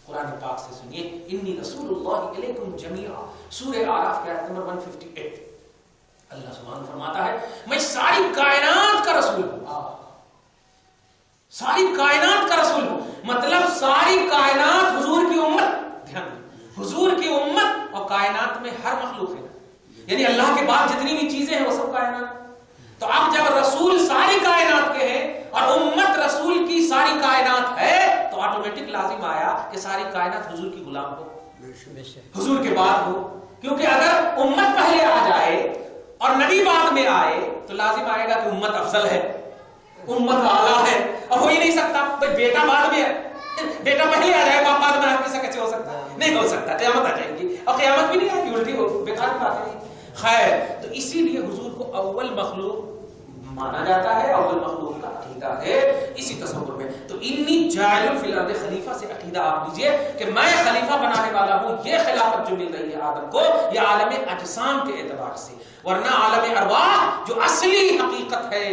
قرآن پاک سے سنیے، انی رسول اللہ الیکم جمیعا، سورہ اعراف کی آیت نمبر 158. اللہ سبحانہ فرماتا ہے میں ساری کائنات کا رسول ہوں. ساری کائنات کا رسول ہوں، مطلب ساری کائنات حضور کی امت. دھیان دیں، حضور کی امت اور کائنات میں ہر مخلوق ہے، یعنی اللہ کے بعد جتنی بھی چیزیں ہیں وہ سب کائنات. تو اب جب رسول ساری کائنات کے ہیں اور امت رسول کی ساری کائنات ہے تو آٹومیٹک لازم آیا کہ ساری کائنات حضور کی غلام ہو، حضور کے بعد ہو. کیونکہ اگر امت پہلے آ جائے اور نبی بعد میں آئے تو لازم آئے گا کہ امت افضل ہے، امت اعلیٰ ہے. اور ہو ہی نہیں سکتا. بھائی بیٹا بعد میں ہے، بیٹا پہلے آ جائے باپ بعد میں آنے سے کیسے ہو سکتا ہے؟ نہیں ہو سکتا. قیامت آ جائے گی اور قیامت بھی نہیں آئے گی، الٹی ہو بیکار بات ہے. خیر، تو اسی لیے حضور کو اول مخلوق مانا جاتا ہے، اول مخلوق کا عقیدہ ہے اسی تصور میں. تو انی جاعل فی الارض خلیفہ سے عقیدہ آپ لیجئے کہ میں خلیفہ بنانے والا ہوں. یہ خلافت جو مل رہی ہے آدم کو یہ عالم اجسام کے اعتبار سے، ورنہ عالم ارواح جو اصلی حقیقت ہے،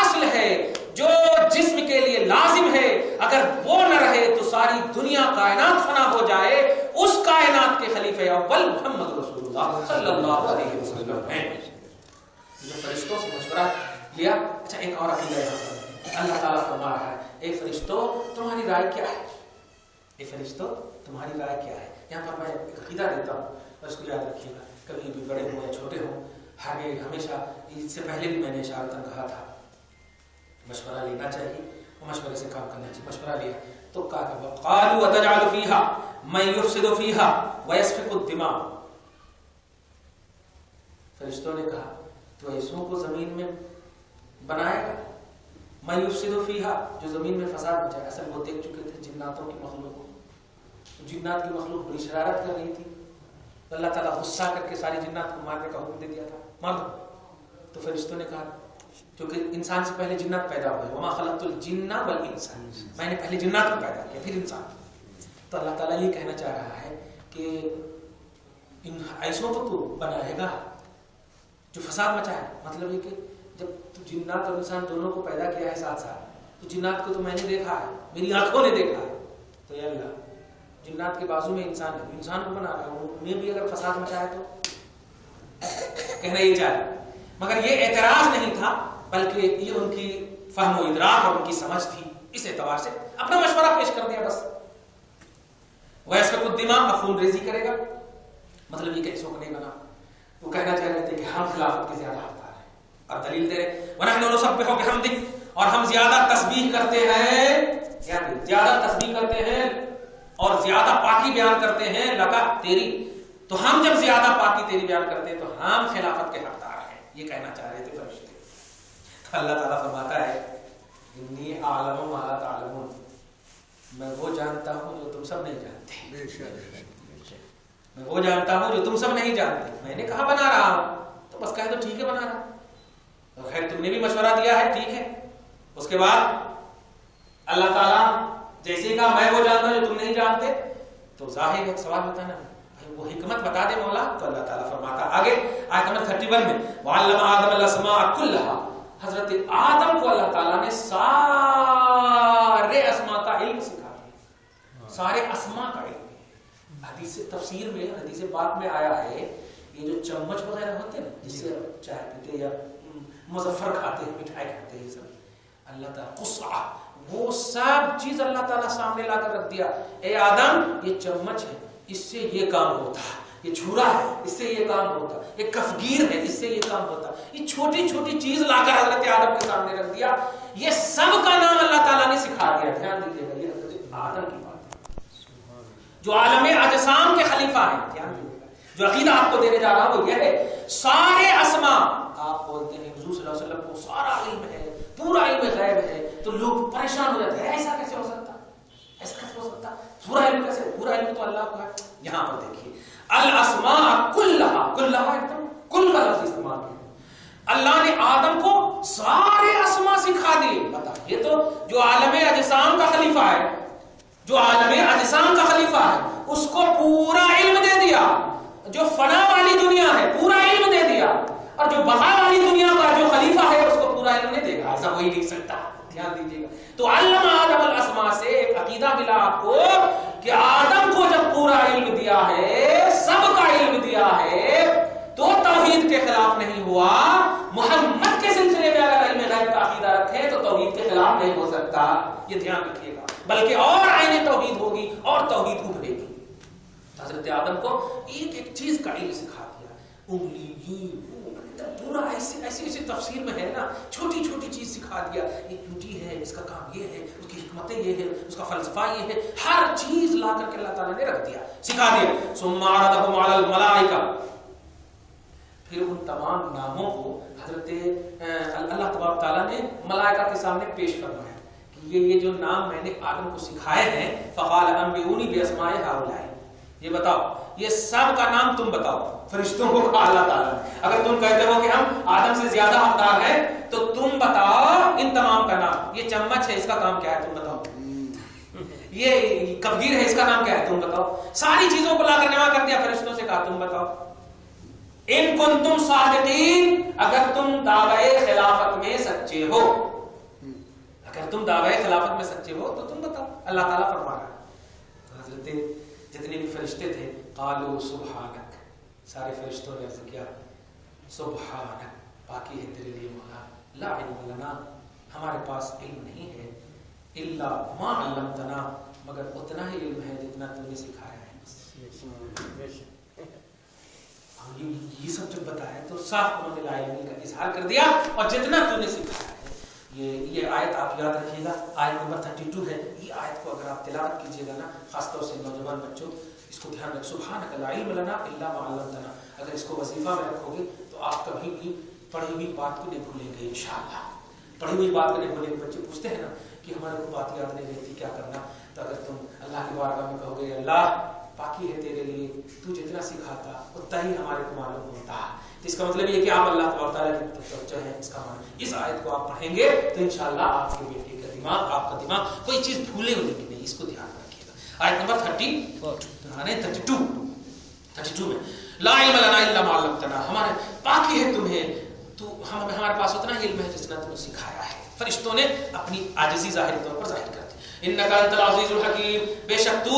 اصل ہے، جو جسم کے لیے لازم ہے، اگر وہ نہ رہے تو ساری دنیا کائنات فنا ہو جائے. اس کائنات کے خلیفہ اول محمد رسول اللہ صلی اللہ علیہ وسلم ہیں. جو فرشتوں سے مشورہ لیا. اچھا ایک اور عقیدہ یہاں پر اللہ تعالیٰ فرما رہا ہے اے فرشتوں تمہاری رائے کیا ہے؟ اے فرشتوں تمہاری رائے کیا ہے؟ یہاں پر میں ایک عقیدہ دیتا ہوں اور اس کو یاد رکھیے گا، کبھی بھی بڑے ہوں یا چھوٹے ہوں، ہمیشہ اس سے پہلے بھی میں نے اشارتاً کہا تھا مشورہ لینا چاہیے اور مشورے سے کام کرنا چاہیے. مشورہ لیا تو کہا قالوا اتجعل فيها من يفسد فيها ويسفك الدماء. فرشتوں نے کہا تو ایسوں کو زمین میں بنائے گا، من يفسد فيها جو زمین میں فساد مچائے. اصل وہ دیکھ چکے تھے جناتوں کی مخلوق، جنات کی مخلوق بڑی شرارت کر رہی تھی. اللہ تعالیٰ غصہ کر کے ساری جنات کو مارنے کا حکم دے دیا تھا، مار دو. تو فرشتوں نے کہا کیونکہ انسان سے پہلے جنات پیدا ہوئے، وما خلقت الجن والانس، میں نے پہلے جنات کو پیدا کیا پھر انسان. تو اللہ تعالیٰ یہ کہنا چاہ رہا ہے کہ ان ایسوں کو تو بنائے گا جو فساد مچائے. مطلب یہ کہ جب تو جنات اور انسان دونوں کو پیدا کیا ہے ساتھ ساتھ، تو جنات کو تو میں نے دیکھا ہے، میری آنکھوں نے دیکھا ہے. تو یا اللہ جنات کے بازو میں انسان ہے، انسان کو بنا رہا ہوں، انہیں بھی اگر فساد مچائے تو کہنا یہ چاہے. مگر یہ اعتراض نہیں تھا بلکہ یہ ان کی فہم و ادراک اور ان کی سمجھ تھی. اس اعتبار سے اپنا مشورہ پیش کر دیا بس. ویسے الدماء خون ریزی کرے گا، مطلب یہ کہ اسوں کو نہیں بنا. وہ کہنا چاہ رہے تھے کہ ہم خلافت کے زیادہ حقدار ہیں. اور دلیل دے رہے وَنَحْنُ نُسَبِّحُ بِحَمْدِكَ، اور ہم زیادہ تسبیح کرتے ہیں، یعنی زیادہ تسبیح کرتے ہیں اور زیادہ پاکی بیان کرتے ہیں لگا تیری. تو ہم جب زیادہ پاکی تیری بیان کرتے ہیں تو ہم خلافت کے حقدار ہیں. یہ کہنا چاہ رہے تھے فرشتے. تو اللہ تعالیٰ فرماتا ہے انی اعلم ما لا تعلمون، میں وہ جانتا ہوں جو تم سب نہیں جانتے. میں وہ جانتا ہوں جو تم سب نہیں جانتے. میں نے کہا بنا رہا ہوں تو بس کہہ دو ٹھیک ہے بنا رہا. تو خیر تم نے بھی مشورہ دیا ہے ٹھیک ہے. اس کے بعد اللہ تعالیٰ جیسے کہا میں وہ جانتا ہوں جو تم نہیں جانتے، تو ظاہر ہے سوال ہوتا ہے نا وہ حکمت بتا دے مولا. تو اللہ تعالیٰ فرماتا آگے آیت نمبر 31 میں وَعَلَّمَ آدَمَ الْأَسْمَاءَ كُلَّهَا، حضرت آدم کو اللہ تعالیٰ نے سارے اسماء کا علم سکھا دیا. سارے اسماء کا علم. حدیث تفسیر میں حدیث پاک میں آیا ہے یہ جو چمچ وغیرہ ہوتے ہیں جس سے چائے پیتے یا مظفر کھاتے ہیں، مٹھائی کھاتے ہیں، سب اللہ تعالیٰ قصعہ وہ سب چیز اللہ تعالیٰ سامنے لا کر رکھ دیا. اے آدم یہ چمچ ہے، اس سے یہ کام ہوتا ہے. یہ چھرا ہے، اس سے یہ کام ہوتا. یہ کفگیر ہے، اس سے یہ کام ہوتا. یہ چھوٹی چھوٹی چیز لا کر حضرت آدم کے سامنے رکھ دیا. یہ سب کا نام اللہ تعالیٰ نے سکھا دیا. دھیان دیجیے گا یہ حضرت آدم کی بات ہے جو عالم اجسام کے خلیفہ ہیں. دھیان دیجیے گا جو عقیدہ آپ کو دینے جا رہا ہوں وہ یہ ہے سارے اسماء. آپ بولتے ہیں حضور صلی اللہ علیہ وسلم کو سارا علم ہے، پورا علم غیب ہے، تو لوگ پریشان ہو جاتے ہیں ایسا کیسے ہو سکتا، ایسا کیسے ہو سکتا، پورا علم کیسے؟ پورا علم تو اللہ کو ہے. یہاں پر دیکھیے الاسماء کلھا، کلھا ایک دم کل کا لفظ استعمال کیا. اللہ نے آدم کو سارے اسماء سکھا دیے. بتائیے تو جو عالم اجسام کا خلیفہ ہے، جو عالم اجسام کا خلیفہ ہے اس کو پورا علم دے دیا. جو فنا والی دنیا ہے پورا علم دے دیا، اور جو بقا والی دنیا کا جو خلیفہ ہے اس کو پورا علم نہیں دے گا. ایسا کوئی نہیں سکتا. دھیان دیجیے گا. تو علم آدم الاسماء سے ایک عقیدہ ملا آپ کو کہ آدم پورا علم دیا ہے، سب کا علم دیا ہے، تو توحید کے خلاف نہیں ہوا. محمد کے سلسلے میں اگر علم غیب کا عقیدہ رکھے تو توحید کے خلاف نہیں ہو سکتا، یہ دھیان رکھیے گا، بلکہ اور عین توحید ہوگی اور توحید ابھرے گی. حضرت آدم کو ایک ایک چیز کا علم سکھا دیا، انگلی پورا ایسی تفسیر میں ہے نا، چھوٹی چھوٹی چیز سکھا دیا. ایک چونٹی ہے، اس کا کام یہ ہے، اس کی حکمتیں یہ ہے، اس کا فلسفہ یہ ہے، ہر چیز لا کر کے اللہ تعالیٰ نے رکھ دیا، سکھا دیا. ثم عرضهم على الملائکہ، پھر ان تمام ناموں کو حضرت اللہ تبارک تعالیٰ نے ملائکہ کے سامنے پیش فرمایا کہ یہ جو نام میں نے آدم کو سکھائے ہیں. فقال انبئونی باسماء هؤلاء، یہ بتاؤ، یہ سب کا نام تم بتاؤ. فرشتوں کو کہا اللہ تعالیٰ نے، اگر تم کہتے ہو کہ ہم آدم سے زیادہ حقدار ہیں تو تم بتاؤ ان تمام کا نام. یہ چمچ ہے، اس کا کام کیا ہے تم بتاؤ. یہ کبگیر ہے، اس کا نام کیا ہے تم بتاؤ. ساری چیزوں کو لا کر جمع کر دیا، فرشتوں سے کہا تم بتاؤ. ان کنتم صادقین، اگر تم دعوی خلافت میں سچے ہو، اگر تم دعوی خلافت میں سچے ہو تو تم بتاؤ. اللہ تعالیٰ فرما رہا ہے. حضرت جتنے بھی فرشتے تھے قالوا سبحانک، سارے فرشتوں نے عرض کیا سبحانک، پاکی ہے تیرے لیے مولا، لا علم لنا، ہمارے پاس علم نہیں ہے، الا ما علمتنا، مگر اتنا ہی علم ہے جتنا تو نے سکھایا ہے. یہ سب جب بتایا تو صاف انہوں نے لا علمی کا اظہار کر دیا، اور جتنا تو نے سکھایا ہے. یہ آیت آپ یاد رکھیے گا، آیت نمبر 32 ہے. یہ آیت کو اگر آپ تلاوت کیجئے گا نا، خاص طور سے نوجوان بچوں، اس کو دھیان رکھ، سبحانک لا علم لنا الا ما علمتنا. اگر اس کو وظیفہ میں رکھو گے تو آپ کبھی بھی پڑھی ہوئی بات کو نہیں بھولیں گے انشاءاللہ. پڑھی ہوئی بات کو نہیں بھولیں گے. بچے پوچھتے ہیں نا کہ ہمارے کو بات یاد نہیں رہتی، کیا کرنا؟ تو اگر تم اللہ کی بارگاہ میں کہو گے اللہ پاکی ہے تیرے لیے، تو جتنا سکھاتا اتنا ہی ہمارے کو معلوم ہوتا. تو اس کا مطلب یہ کہ آپ اللہ تبارک تعالیٰ کی توجہ ہے. اس کا معنی اس آیت کو آپ پڑھیں گے تو انشاءاللہ آپ کے بیٹے کا دماغ، آپ کا دماغ کوئی چیز بھولے ہونے کی نہیں. اس کو دھیان رکھیے گا. آیت نمبر 32 میں لا علم لنا الا ما علمتنا، ہمارے پاکی ہے تمہیں، تو ہمارے پاس اتنا ہی علم ہے جتنا تم نے سکھایا ہے. فرشتوں نے اپنی عاجزی ظاہری طور پر ظاہر کر دی. انک انت العزیز الحکیم، بے شک تو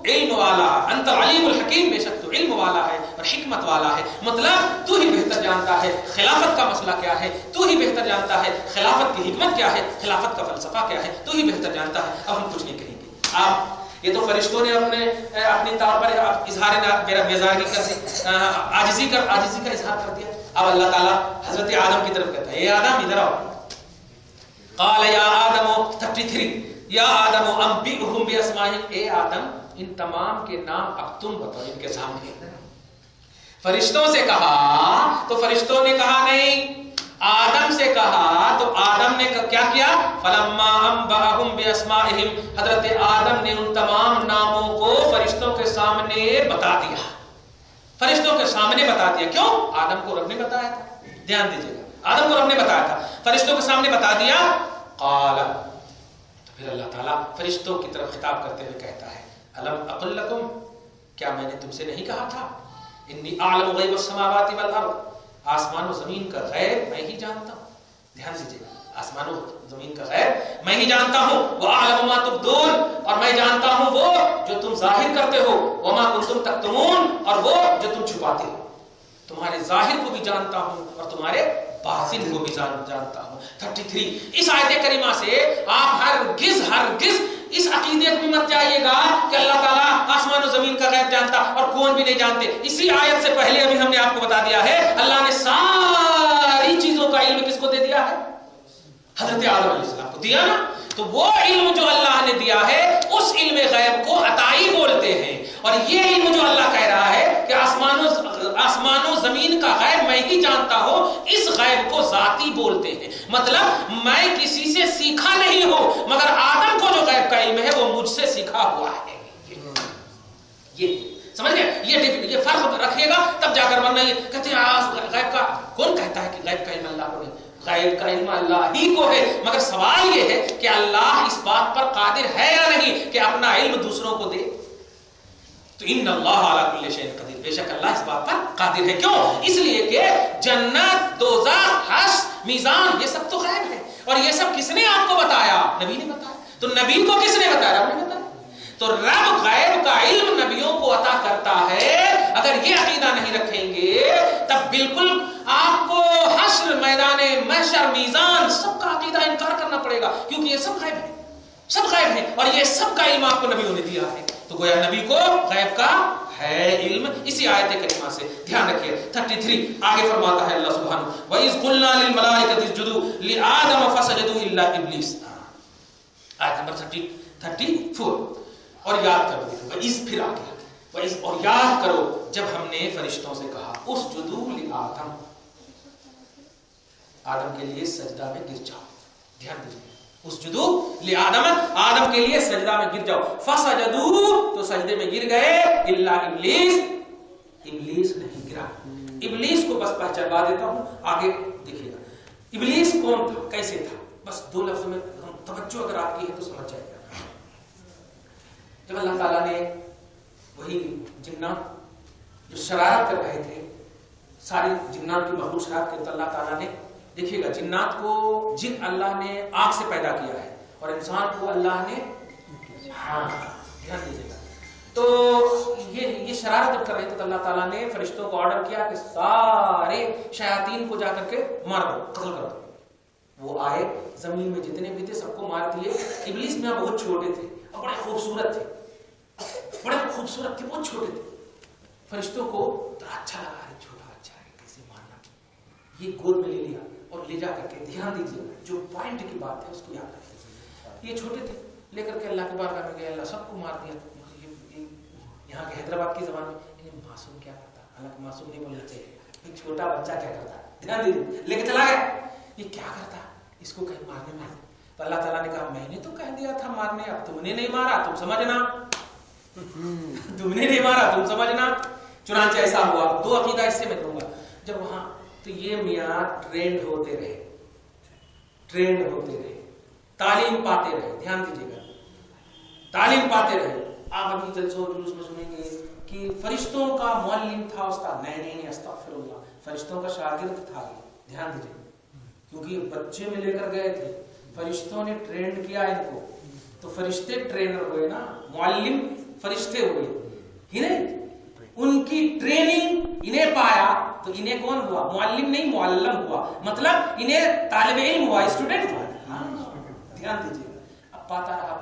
علم والا، انت العلیم الحکیم، بے شک تو علم والا ہے اور حکمت والا ہے. مطلب تو ہی بہتر جانتا ہے خلافت کا مسئلہ کیا ہے، تو ہی بہتر جانتا ہے خلافت کی حکمت کیا ہے، خلافت کا فلسفہ کیا ہے، تو ہی بہتر جانتا ہے. اب ہم کچھ نہیں کہیں گے. آپ یہ تو فرشتوں نے اپنی طور پر اظہار میرا بیزاری کر عاجزی کا اظہار کر دیا. اب اللہ تعالیٰ حضرت آدم کی طرف کہتا ہے، اے آدم ادھر آؤ. قال یا آدم 33 یا آدم انبئهم باسمائهم، اے آدم ان تمام کے نام اب تم بتاؤ ان کے سامنے. فرشتوں سے کہا تو فرشتوں نے کہا نہیں، آدم سے کہا تو آدم نے کیا کیا؟ فلما انبأهم باسمائهم، حضرت آدم نے ان تمام ناموں کو فرشتوں کے سامنے بتا دیا. فرشتوں کے سامنے بتا دیا. کیوں؟ آدم کو رب نے بتایا تھا. دھیان دیجیے گا، آدم کو رب نے بتایا تھا، فرشتوں کے سامنے بتا دیا. قال، تو پھر اللہ تعالیٰ فرشتوں کی طرف خطاب کرتے ہوئے کہتا ہے، الم اقل لکم، کیا میں نے تم سے نہیں کہا تھا، انی اعلم غیب السماوات والارض، آسمان و زمین کا غیب میں ہی جانتا ہوں. دھیان دیجیے، آسمان و زمین کا غیب میں ہی جانتا ہوں. وَأَعْلَمُ مَا تُبْدُونَ، اور میں جانتا ہوں وہ جو تم ظاہر کرتے ہو. وَمَا كُنتُمْ تَكْتُمُونَ، اور وہ جو تم چھپاتے ہو. تمہارے ظاہر کو بھی جانتا ہوں اور تمہارے باطن کو بھی جانتا ہوں. 33 اس آیت کریمہ سے آپ ہرگز اس عقیدے میں مت جائیے گا کہ اللہ تعالیٰ آسمان و زمین کا غیب جانتا اور کون بھی نہیں جانتے. اسی آیت سے پہلے ابھی ہم نے آپ کو بتا دیا ہے اللہ نے ساری چیزوں کا علم کس کو دے دیا ہے؟ حضرت آدم علیہ السلام کو دیا نا. تو وہ علم جو اللہ نے دیا ہے اس علم غیب کو عطائی بولتے ہیں. اور یہ علم جو اللہ کہہ رہا ہے کہ آسمان و زمین کا غیب میں ہی جانتا ہوں، اس غیب کو ذاتی بولتے ہیں. مطلب میں کسی سے سیکھا نہیں ہوں، مگر آدم کو جو غیب کا علم ہے وہ مجھ سے سیکھا ہوا ہے. یہ سمجھ گئے؟ یہ فرق رکھیے گا تب جا کر، ورنہ یہ کہتے ہیں غیب کا کون کہتا ہے کہ غیب کا علم اللہ کو نہیں؟ غیب کا علم اللہ ہی کو ہے، مگر سوال یہ ہے کہ اللہ اس بات پر قادر ہے یا نہیں کہ اپنا علم دوسروں کو دے. تو ان اللہ علی کل شیء قدیر، بے شک اللہ اس بات پر قادر ہے. کیوں؟ اس لیے کہ جنت، دوزخ، حشر، میزان، یہ سب تو غیب ہے. اور یہ سب کس نے آپ کو بتایا؟ نبی نے بتایا. تو نبی کو کس نے بتایا؟ رب نے بتایا. تو رب غیب کا علم نبیوں کو عطا کرتا ہے، اگر یہ عقیدہ نہیں رکھیں گے تب بالکل آپ کو حشر، میدان محشر، میزان، سب کا عقیدہ انکار کرنا پڑے گا، کیونکہ یہ سب غیب ہے، سب غیب ہے، اور یہ سب کا علم آپ کو نبیوں نے دیا ہے۔ تو گویا نبی کو غیب کا ہے علم، اسی آیت کریمہ سے دھیان رکھیے۔ 33 آگے فرماتا ہے اللہ سبحانہ وَإِذْ قُلْنَا لِلْمَلَائِكَةِ اسْجُدُوا لِآدَمَ فَسَجَدُوا إِلَّا إِبْلِيسَ، آیت نمبر 34۔ اور یاد کرو، وَإِذْ پھر آ گیا، وَإِذْ اور یاد کرو جب ہم نے فرشتوں سے کہا اسجدوا لآدم، آدم کے لیے سجدہ میں گر جاؤ، دھیان دیجیے، اسجدوا لآدم، آدم کے لیے سجدہ میں گر جاؤ، فسجدوا تو سجدے میں گر گئے، الا ابلیس، ابلیس نہیں گرا۔ ابلیس کو بس پہچانوا دیتا ہوں، آگے دیکھیے گا ابلیس کون تھا، کیسے تھا، بس دو لفظوں میں توجہ اگر آپ کی ہے تو سمجھ جائے گا۔ جب اللہ تعالیٰ نے وہی جنات جو شرارت کر رہے تھے، ساری جنات کی مخلوق شرارت کرتے، اللہ تعالیٰ نے دیکھیے گا جنات کو جن اللہ نے آگ سے پیدا کیا ہے اور انسان کو اللہ نے، ہاں دھیان دیجیے گا، تو یہ شرارت کر رہے تھے تو اللہ تعالیٰ نے فرشتوں کو آرڈر کیا کہ سارے شیاطین کو جا کر کے مار دو، قتل کر دو۔ وہ آئے، زمین میں جتنے بھی تھے سب کو مار دیے۔ ابلیس میں بہت چھوٹے تھے اور بڑے خوبصورت تھے، بڑے خوبصورت تھے، بہت چھوٹے تھے۔ فرشتوں کو اچھا لگا، چھوٹا بچہ ہے کیسے مارنا، یہ گود میں لے لیا اور لے جا کر کے، دھیان دیجیے جو پوائنٹ کی بات ہے اس کو یاد رکھیے، یہ چھوٹے تھے، لے کر کے اللہ کے بارگاہ میں گئے، اللہ سب کو مار دیا۔ یہاں کے حیدرآباد کی زبان میں معصوم کیا کرتا، حالانکہ معصوم نہیں بولنا چاہیے، ایک چھوٹا بچہ کیا کرتا، دھیان دیجیے، لے کے چلا گیا، یہ کیا کرتا، اس کو کہیں مارنے میں۔ تو اللہ تعالیٰ نے کہا میں نے تو کہہ دیا تھا مارنے، اب تم نے نہیں مارا، تم سمجھنا، تم نے نہیں مارا، تم سمجھنا۔ چنانچہ ایسا ہوا، دو عقیدہ اس سے میں دوں گا۔ جب وہاں تو یہ میاں ٹرینڈ ہوتے رہے، تعلیم پاتے رہے، دھیان دیجیے گا، تعلیم پاتے رہے۔ آپ ابھی جلسوں جلوس میں سنیں گے کہ فرشتوں کا معلم تھا استاد، نہیں استغفر اللہ، فرشتوں کا شاگرد تھا یہ، دھیان دیجیے، کیونکہ بچے میں لے کر گئے تھے، فرشتوں نے ٹرینڈ کیا ان کو، تو فرشتے ٹرینر ہوئے نا، معلم فرشتے ہوئے ہی نہیں، ان کی ٹریننگ انہیں پایا تو انہیں کون ہوا، معلم نہیں معلم ہوا، مطلب انہیں طالب علم ہوا، اسٹوڈنٹ ہوا۔ دھیان دیجیے، اب پاتا رہا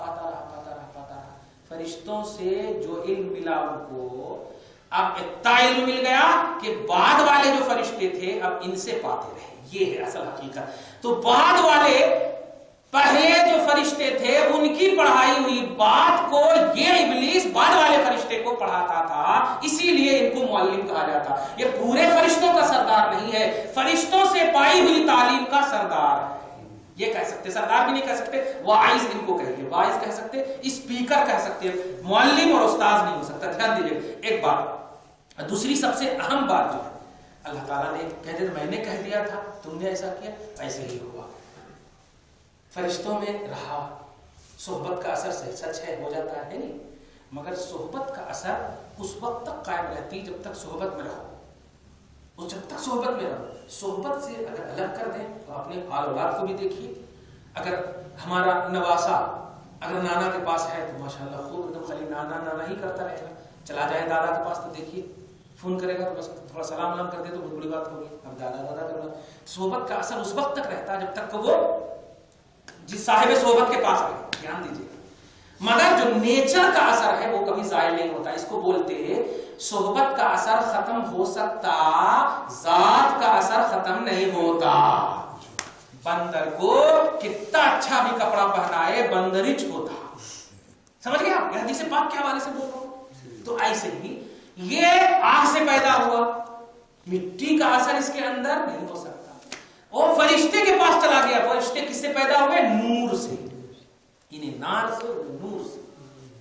فرشتوں سے جو علم ملا ان کو، اب اتنا علم مل گیا کہ بعد والے جو فرشتے تھے اب ان سے پاتے رہے، یہ ہے اصل حقیقت۔ تو بعد والے، پہلے جو فرشتے تھے ان کی پڑھائی ہوئی بات کو یہ ابلیس بعد والے فرشتے کو پڑھاتا تھا، اسی لیے ان کو معلم کہا جاتا۔ یہ پورے فرشتوں کا سردار نہیں ہے، فرشتوں سے پائی ہوئی تعلیم کا سردار ہے، یہ کہہ سکتے، سردار بھی نہیں کہہ سکتے، واعظ ان کو کہیے، واعظ کہہ سکتے، اسپیکر کہہ سکتے، معلم اور استاذ نہیں ہو سکتا۔ دھیان دیجیے ایک بات، دوسری سب سے اہم بات جو ہے، اللہ تعالیٰ نے کہہ دیا، میں نے کہہ دیا تھا، تم نے ایسا کیا، ایسے ہی ہوا۔ فرشتوں میں رہا، صحبت کا اثر سچ ہے، ہو جاتا ہے نہیں، مگر صحبت کا اثر اس وقت تک قائم رہتی جب تک صحبت میں رہو، اور جب تک صحبت میں رہو۔ صحبت سے اگر الگ کر دیں تو اپنے آل اولاد کو بھی دیکھیے، اگر ہمارا نواسا اگر نانا کے پاس ہے تو ماشاءاللہ خوب ایک دم خالی نانا نانا ہی کرتا رہے گا، چلا جائے دادا کے پاس تو دیکھیے فون کرے گا تو بس تھوڑا سلام ولام کر دے تو بہت بڑی بات ہوگی، اب دادا دادا کرنا۔ صحبت کا اثر اس وقت تک رہتا ہے جب تک کہ وہ جس صاحب صحبت کے پاس رہے، دھیان دیجیے، مگر جو نیچر کا اثر ہے وہ کبھی زائل نہیں ہوتا، اس کو بولتے ہیں صحبت کا اثر ختم ہو سکتا، ذات کا اثر ختم نہیں ہوتا۔ بندر کو کتنا اچھا بھی کپڑا پہنائے بندرچ ہوتا، سمجھ گیا؟ یہ حدیث پاک کے حوالے سے بول رہا ہوں۔ تو ایسے ہی یہ آگ سے پیدا ہوا، مٹی کا اثر اس کے اندر نہیں ہو سکتا۔ وہ فرشتے کے پاس چلا گیا، فرشتے کس سے پیدا ہوئے؟ نور سے، انہیں نار سے، نور سے۔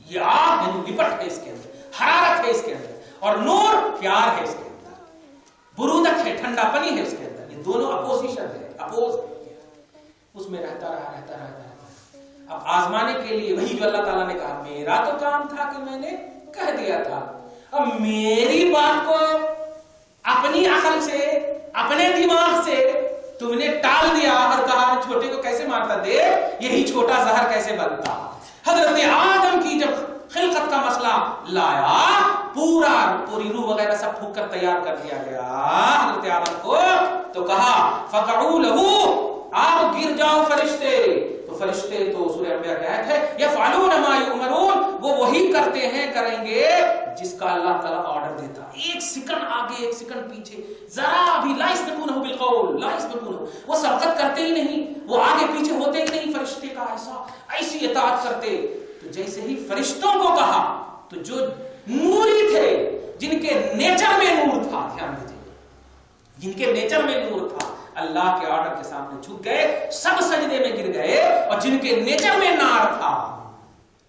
یہ آگ یعنی لپٹ ہے اس کے اندر، حرارت ہے اس کے اندر، اور نور پیار ہے اس کے اندر، برودت ہے، ٹھنڈا پنی ہے اس کے اندر، یہ دونوں اپوزیشن ہے، اپوز ہے، اس میں رہتا رہا۔ اب آزمانے کے لیے وہی جو اللہ تعالیٰ نے کہا، میرا تو کام تھا کہ میں نے کہہ دیا تھا، اب میری بات کو اپنی عقل سے، اپنے دماغ سے تم نے ٹال دیا اور کہا چھوٹے کو کیسے مارتا، دے یہی چھوٹا زہر کیسے بنتا۔ حضرت آدم کی جب خلقت کا مسئلہ لایا، پوری روح وغیرہ سب پھونک کر تیار کر دیا گیا حضرت آدم کو، تو کہا فقعوا لہو، آپ گر جاؤ فرشتے. تو فرشتے تو سورہ انبیاء کی آیت ہے یفعلون ما یؤمرون، وہ وہی کرتے ہیں، کریں گے جس کا اللہ تعالیٰ آرڈر دیتا. ایک سیکنڈ آگے ایک سیکنڈ پیچھے، ذرا بھی لا یسبقونہ بالقول، لا یسبقونہ، وہ سبقت کرتے ہی نہیں، وہ آگے پیچھے ہوتے ہی نہیں. فرشتے کا ایسی اطاعت کرتے. تو جیسے ہی فرشتوں کو کہا تو جو نوری تھے، جن کے نیچر میں نور تھا، دھیان دیجیے، جن کے نیچر میں نور تھا، اللہ کے آرڈر کے سامنے جھک گئے، سب سجدے میں گر گئے. اور جن کے نیچر میں نار تھا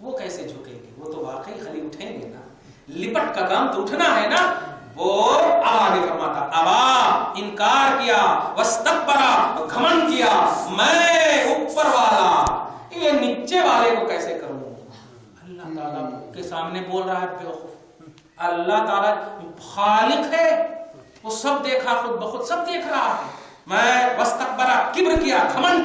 وہ کیسے جھکیں گے؟ وہ تو واقعی خلی اٹھیں گے نا، لپٹ کا کام تو اٹھنا ہے نا. وہ اب آگے فرماتا، ابا، انکار کیا، واستکبر، گھمنڈ کیا، میں اوپر والا یہ نیچے والے کو کیسے کروں. اللہ تعالیٰ کے سامنے بول رہا ہے بیوقوف. اللہ تعالیٰ خالق ہے، وہ سب دیکھا، خود بخود سب دیکھ رہا ہے. میں واستکبر، کبر کیا، گھمنڈ کیا.